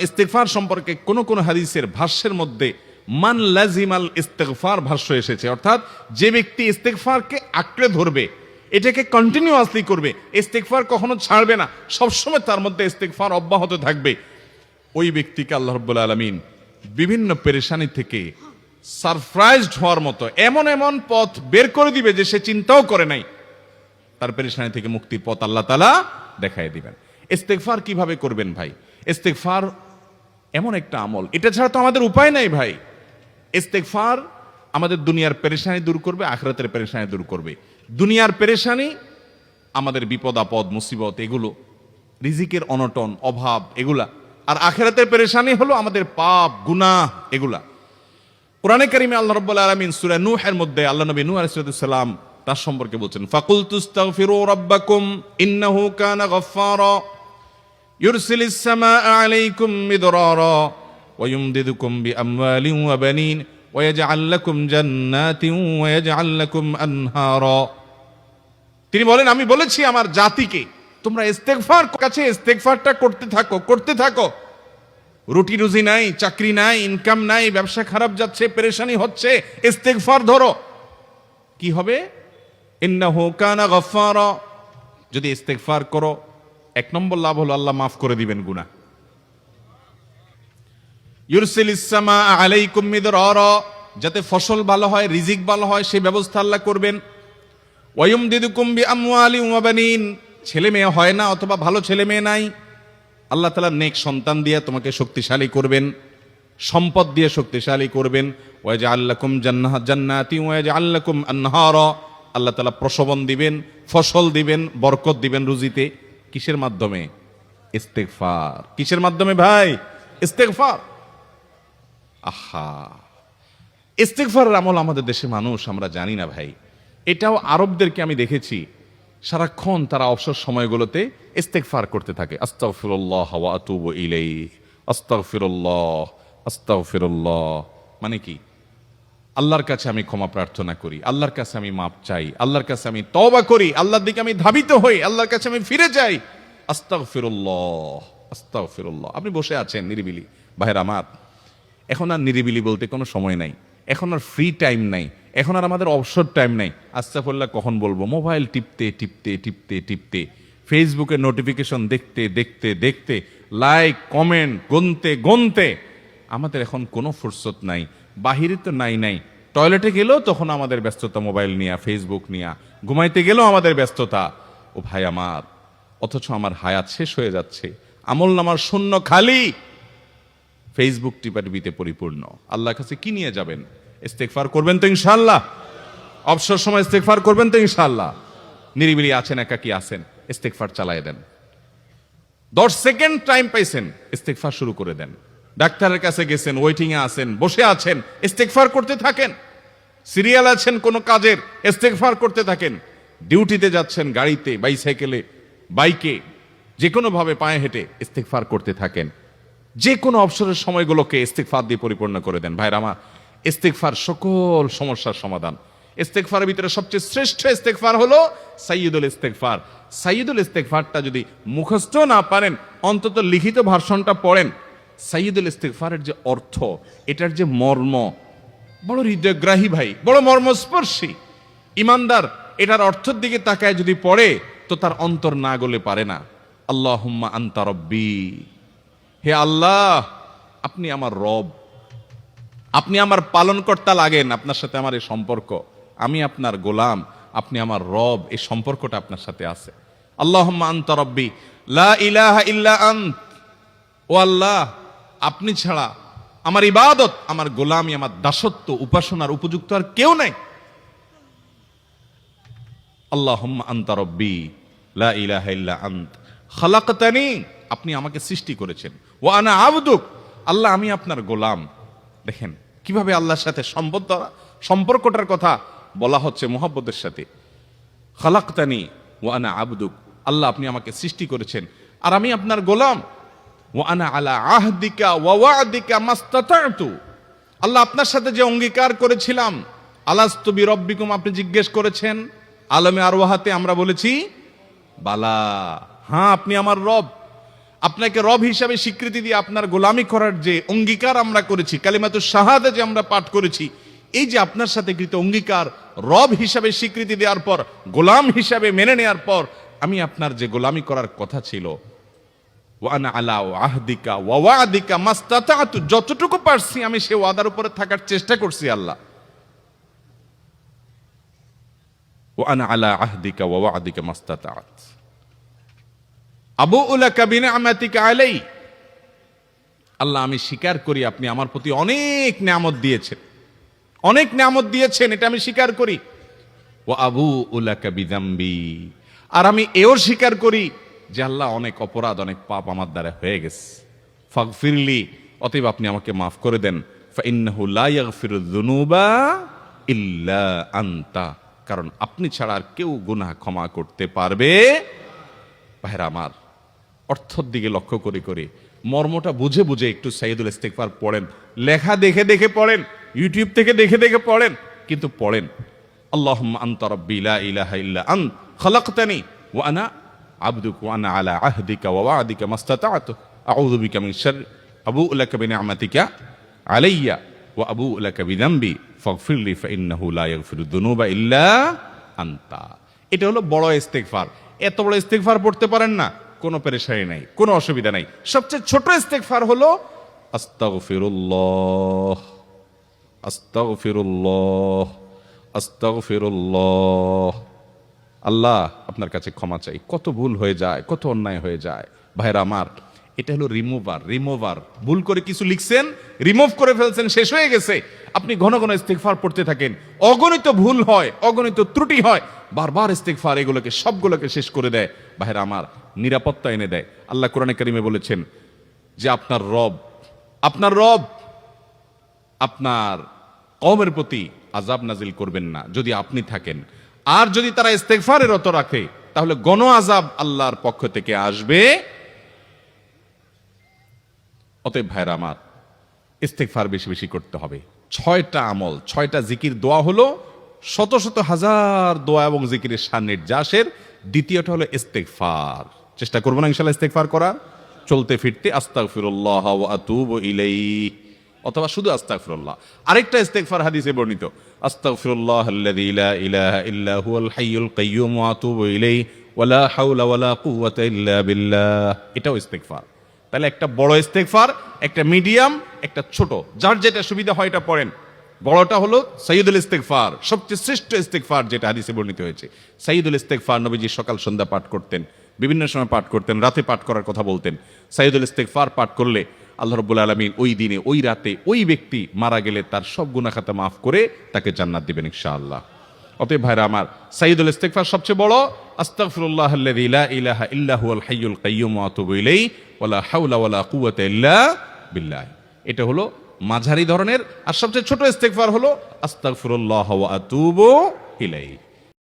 ইস্তিগফার সম্পর্কে কোন কোন হাদিসের ভাষ্যের মধ্যে মান লাজিমাল ইস্তিগফার ভাষ্য এসেছে, অর্থাৎ যে ব্যক্তি ইস্তিগফারকে আঁকড়ে ধরবে, এটাকে কন্টিনিউয়াসলি করবে, ইস্তিগফার কখনো ছাড়বে না, সবসময় তার মধ্যে ইস্তিগফার অব্যাহত থাকবে, ওই ব্যক্তিকে আল্লাহ রাব্বুল আলামিন বিভিন্ন পেরেশানি থেকে সারপ্রাইজড হওয়ার মতো এমন এমন পথ বের করে দিবে যে সে চিন্তাও করে নাই। তার পেরেশানি থেকে মুক্তির পথ আল্লাহ তাআলা দেখায় দিবেন। ইস্তিগফার কিভাবে করবেন ভাই? ইস্তিগফার এমন একটা আমল, এটা ছাড়া তো আমাদের উপায় নাই ভাই। ইস্তিগফার আমাদের দুনিয়ার পেরেশানি দূর করবে, আখিরাতের পেরেশানি দূর করবে। দুনিয়ার পেরেশানি আমাদের বিপদ আপদ মুসিবত এগুলো, রিজিকের অনটন অভাব এগুলা, আর আখিরাতের পেরেশানি হলো আমাদের পাপ গুনাহ এগুলা। কোরআনে কারিমে আল্লাহ রাব্বুল আলামিন সূরা নূহের মধ্যে আল্লাহ নবী নূহ আলাইহিস সালাম তার সম্পর্কে বলছেন, ফাকুলতুস্তাগফিরু রাব্বাকুম ইন্নাহু কানা গাফফারা ইউরসিলিস সামাআ আলাইকুম মিদরারা ওয়া ইউমদিদুকুম বিআমওয়ালিন ওয়া বানিন ওয়া ইয়াজআল লাকুম জান্নাতিন ওয়া ইয়াজআল লাকুম আনহারা। তিনি বলেন, আমি বলেছি আমার জাতিকে তোমরা ইস্তিগফার কাছে ইস্তিগফারটা করতে থাকো। রুটি রুজি নাই, চাকরি নাই, ইনকাম নাই, ব্যবসা খারাপ যাচ্ছে, পেরেশানি হচ্ছে, ইস্তিগফার ধরো। কি হবে? ইন্নাহু কানা গাফফারা। যদি ইস্তিগফার করো, এক নম্বর লাভ হলো আল্লাহ মাফ করে দিবেন গুনাহ। ইউরসিলিস সামাআ আলাইকুম মিদরারা, যাতে ফসল ভালো হয়, রিজিক ভালো হয়, সেই ব্যবস্থা আল্লাহ করবেন। ওয়া ইউমদিদুকুম বিআমওয়ালিন ওয়া বানিন, ছেলে মেয়ে হয় না অথবা ভালো ছেলে মেয়ে নাই, আল্লাহ তাআলা নেক সন্তান দিয়ে তোমাকে শক্তিশালী করবেন, সম্পদ দিয়ে শক্তিশালী করবেন। ওয়া ইয়াজআল লাকুম জান্নাতি ওয়া ইয়াজআল লাকুম আনহারা, আল্লাহ তাআলা প্রসবন দিবেন, ফসল দিবেন, বরকত দিবেন রুজিতে। কিসের মাধ্যমে? ইস্তিগফার। কিসের মাধ্যমে ভাই? ইস্তিগফার। আহা, ইস্তিগফারের আমল আমাদের দেশে মানুষ আমরা জানি না ভাই। এটাও আরবদেরকে আমি দেখেছি সারাক্ষণ তারা অবসর সময়গুলোতে ইস্তিগফার করতে থাকে। আস্তাগফিরুল্লাহ ওয়া আতুবু ইলাইহি, আস্তাগফিরুল্লাহ, আস্তাগফিরুল্লাহ। মানে কি? আল্লাহর কাছে আমি ক্ষমা প্রার্থনা করি, আল্লাহর কাছে আমি মাপ চাই, আল্লাহর কাছে আমি তওবা করি, আল্লাহর দিকে আমি ধাবিত হই, আল্লাহর কাছে আমি ফিরে যাই। আস্তাগফিরুল্লাহ, আস্তাগফিরুল্লাহ। আপনি বসে আছেন নিরিবিলি, ভাইরা আমার, এখন আর নিরিবিলি বলতে কোনো সময় নাই, এখন আর ফ্রি টাইম নাই, এখন আর আমাদের অবসর টাইম নাই। আস্তাগফিরুল্লাহ কখন বলবো? মোবাইল টিপতে টিপতে টিপতে টিপতে, ফেসবুকে নোটিফিকেশন দেখতে দেখতে দেখতে, লাইক কমেন্ট গুনতে গুনতে আমাদের এখন কোনো ফুরসত নাই। বাহিরে তো নাই, টয়লেটে গেলেও তখন আমাদের ব্যস্ততা মোবাইল নিয়ে, ফেসবুক নিয়ে, ঘুমাইতে গেলেও আমাদের ব্যস্ততা। ও ভাই আমার, অথচ আমার হায়াত শেষ হয়ে যাচ্ছে, আমল নামার শূন্য খালি, ফেসবুক টিপাটিপিতে পরিপূর্ণ। আল্লাহর কাছে কি নিয়ে যাবেন? ইস্তিগফার করবেন তো ইনশাআল্লাহ? অবসর সময় ইস্তিগফার করবেন তো ইনশাআল্লাহ? নিরিবিলি আছেন, একাকী আছেন, ইস্তিগফার চালায় দেন। 10 সেকেন্ড টাইম পাইছেন, ইস্তিগফার শুরু করে দেন। ডাক্তারের কাছে গেছেন, ওয়েটিং এ আছেন, বসে আছেন, ইস্তিগফার করতে থাকেন। সিরিয়াল আছেন কোন কাজের, ইস্তিগফার করতে থাকেন। ডিউটিতে যাচ্ছেন, গাড়িতে, বাইসাইকেলে, বাইকে, যে কোনো ভাবে পায়ে হেঁটে ইস্তিগফার করতে থাকেন। যে কোনো অবসরের সময়গুলোকে ইস্তিগফার দিয়ে পরিপূর্ণ করে দেন। ভাইরা আমার, ইস্তিগফার সকল সমস্যার সমাধান। ইস্তিগফারের ভিতরে সবচেয়ে শ্রেষ্ঠ ইস্তিগফার হলো সাইয়্যিদুল ইস্তিগফার। সাইয়্যিদুল ইস্তিগফারটা যদি মুখস্থ না পারেন, অন্তত লিখিত ভার্সনটা পড়েন। সাইয়্যিদুল ইস্তিগফারের যে অর্থ, এটার যে মর্ম, বড় হৃদয়গ্রাহী ভাই, বড় মর্মস্পর্শী। ইমানদার এটার অর্থের দিকে তাকায় যদি পড়ে, তো তার অন্তর না গলে পারে না। আল্লাহুম্মা আনতা রব্বি, হে আল্লাহ আপনি আমার রব, আপনি আমার পালনকর্তা লাগেন, আপনার সাথে আমার এই সম্পর্ক, আমি আপনার গোলাম, আপনি আমার রব, এই সম্পর্কটা আপনার সাথে আছে। আল্লাহুম্মা আনতা রব্বি লা ইলাহা ইল্লা আন্ত, ও আল্লাহ আপনি ছাড়া আমার ইবাদত, আমার গোলামি, আমার দাসত্ব, উপাসনার উপযুক্ত আর কেউ নাই। আল্লাহুম্মা আনতা রব্বি লা ইলাহা ইল্লা আন্ত খালাকতানি, আপনি আমাকে সৃষ্টি করেছেন, ওয়া আনা আবদুক, আল্লাহ আমি আপনার গোলাম। দেখেন কিভাবে আল্লাহর সাথে সম্পর্কটার কথা বলা হচ্ছে মুহাব্বতের সাথে। খালাকতানি ওয়া আনা আবদুক, আল্লাহ আপনি আমাকে সৃষ্টি করেছেন আর আমি আপনার গোলাম। ওয়া আনা আলা আহদিকা ওয়া ওয়া'দিকা মাস্তাতা'তু, আল্লাহ আপনার সাথে যে অঙ্গীকার করেছিলাম, আলাস্তু বিরব্বিকুম, আপনি জিজ্ঞেস করেছেন, আলমে আরওয়াহাতে আমরা বলেছি বালা, হ্যাঁ আপনি আমার রব। আপনাকে রব হিসাবে স্বীকৃতি দিয়ে আপনার গোলামি করার যে অঙ্গীকার আমরা করেছি, কালিমাতুশ শাহাদা যে আমরা পাঠ করেছি, এই যে আপনার সাথে কৃত অঙ্গীকার, রব হিসাবে স্বীকৃতি দেওয়ার পর, গোলাম হিসাবে মেনে নেওয়ার পর, আমি আপনার যে গোলামি করার কথা ছিল, ওয়ানা আলা আহদিকা ওয়া ওয়াদিকা মাস্তাতাতু, যতটুকু পারছি আমি সে ওয়াদার উপরে থাকার চেষ্টা করছি আল্লাহ। ওয়ানা আলা আহদিকা ওয়া ওয়াদিকা মাস্তাতাত আবুউ লাকা বিনিআমাতিকা আলাই, আল্লাহ আমি স্বীকার করি আপনি আমার প্রতি অনেক নিয়ামত দিয়েছেন, অনেক নিয়ামত দিয়েছেন, এটা আমি স্বীকার করি। ওয়া আবুউ লাকা বিযামবি, আর আমি এও স্বীকার করি যে আল্লাহ অনেক অপরাধ, অনেক পাপ আমার দ্বারা হয়ে গেছে। ফাগফিরলি, অতএব আপনি আমাকে মাফ করে দেন। ফাইন্নাহু লা ইয়াগফিরুয যুনুবা ইল্লা আনতা, কারণ আপনি ছাড়া আর কেউ গুনাহ ক্ষমা করতে পারবে। ভাইরা আমার, অর্থের দিকে লক্ষ্য করে করে, মর্মটা বুঝে বুঝে একটু সাইয়্যিদুল ইস্তিগফার পড়েন। লেখা দেখে দেখে পড়েন, ইউটিউব থেকে দেখে দেখে পড়েন, কিন্তু পড়েন। আল্লাহুম্মা আনতা রাব্বি লা ইলাহা ইল্লা আনত খালাকতানি ওয়া আনা আবদুকা ওয়া আনা আলা আহদিকা ওয়া ওয়াদিকা মাস্তাতাতু আউযু বিকা মিন শাররি আবুউ লাকা বিনিআমাতিকা আলাইয়া ওয়া আবুউ লাকা বিযামবি ফাগফিরলি ফাইন্নাহু লা ইয়াগফিরুয যুনুবা ইল্লা আনতা। এটা হলো বড় ইস্তিগফার। এত বড় ইস্তিগফার পড়তে পারেন না, কোনো পেরেশানি নাই, কোনো অসুবিধা নাই। সবচেয়ে ছোট ইস্তিগফার হলো আস্তাগফিরুল্লাহ আস্তাগফিরুল্লাহ আস্তাগফিরুল্লাহ। আল্লাহ আপনার কাছে ক্ষমা চাই, কত ভুল হয়ে যায়, কত অন্যায় হয়ে যায়। ভাইরা আমার, এটা হলো রিমুভার। ভুল করে কিছু লিখছেন, রিমুভ করে ফেলছেন, শেষ হয়ে গেছে। আপনি ঘন ঘন ইস্তিগফার পড়তে থাকেন, অগণিত ভুল হয়, অগণিত ত্রুটি হয়, বারবার ইস্তিগফার এগুলোকে সবগুলোকে শেষ করে দেয়। ভাইরা আমার, নিরাপত্তা এনে দেয়। আল্লাহ কোরআনে কারিমে বলেছেন যে আপনার রব আপনার কওমের প্রতি আযাব নাজিল করবেন না যদি আপনি থাকেন, আর যদি তারা ইস্তিগফারে রত রাখে তাহলে গণ আযাব আল্লাহর পক্ষ থেকে আসবে। অতএব ভাইরা আমার, ইস্তিগফার বেশি বেশি করতে হবে। 6টা আমল, 6টা জিকির, দোয়া হলো শত শত হাজার দোয়া এবং জিকিরের সান্নিধ্যাসের। দ্বিতীয়টা হলো ইস্তিগফার। চেষ্টা করবো না ইনশাআল্লাহ ইস্তিগফার করার, চলতে ফিরতে আস্তাগফিরুল্লাহ ওয়া আতুবু ইলাইহি, অথবা শুধু আস্তাগফিরুল্লাহ। আরেকটা ইস্তিগফার হাদিসে বর্ণিত, আস্তাগফিরুল্লাহাল্লাযী লা ইলাহা ইল্লা হুয়াল হাইয়ুল কাইয়্যুম ওয়া আতুবু ইলাইহি ওয়া লা হাওলা ওয়া লা কুওয়াতা ইল্লা বিল্লাহ। এটাও ইস্তিগফার। তাহলে একটা বড় ইস্তিগফার, একটা মিডিয়াম, একটা ছোট, যার যেটা সুবিধা হয় এটা পড়েন। বড়টা হলো সাইয়্যিদুল ইস্তিগফার, সবচেয়ে শ্রেষ্ঠ ইস্তিগফার যেটা হাদিসে বর্ণিত হয়েছে। সাইয়্যিদুল ইস্তিগফার নবীজি সকাল সন্ধ্যা পাঠ করতেন, বিভিন্ন সময় পাঠ করতেন, রাতে পাঠ করার কথা বলতেন। সাইয়্যিদুল ইস্তিগফার পাঠ করলে আল্লাহ রাব্বুল আলামিন ওই দিনে, ওই রাতে, ওই ব্যক্তি মারা গেলে তার সব গুনাহ খাতা মাফ করে তাকে জান্নাত দিবেন ইনশাআল্লাহ। অতএব ভাইরা আমার, সাইয়্যিদুল ইস্তিগফার সবচেয়ে বড়, আস্তাগফিরুল্লাহাল্লাযী লা ইলাহা ইল্লা হুয়াল হাইয়ুল কাইয়্যুম ওয়া আতুবু ইলাইহি ওয়া লা হাওলা ওয়া লা কুওয়াতা ইল্লা বিল্লাহ। এটা হলো মাঝারি ধরনের। আর সবচেয়ে ছোট ইস্তিগফার হলো আস্তাগফিরুল্লাহ ওয়া আতুবু ইলাইহি।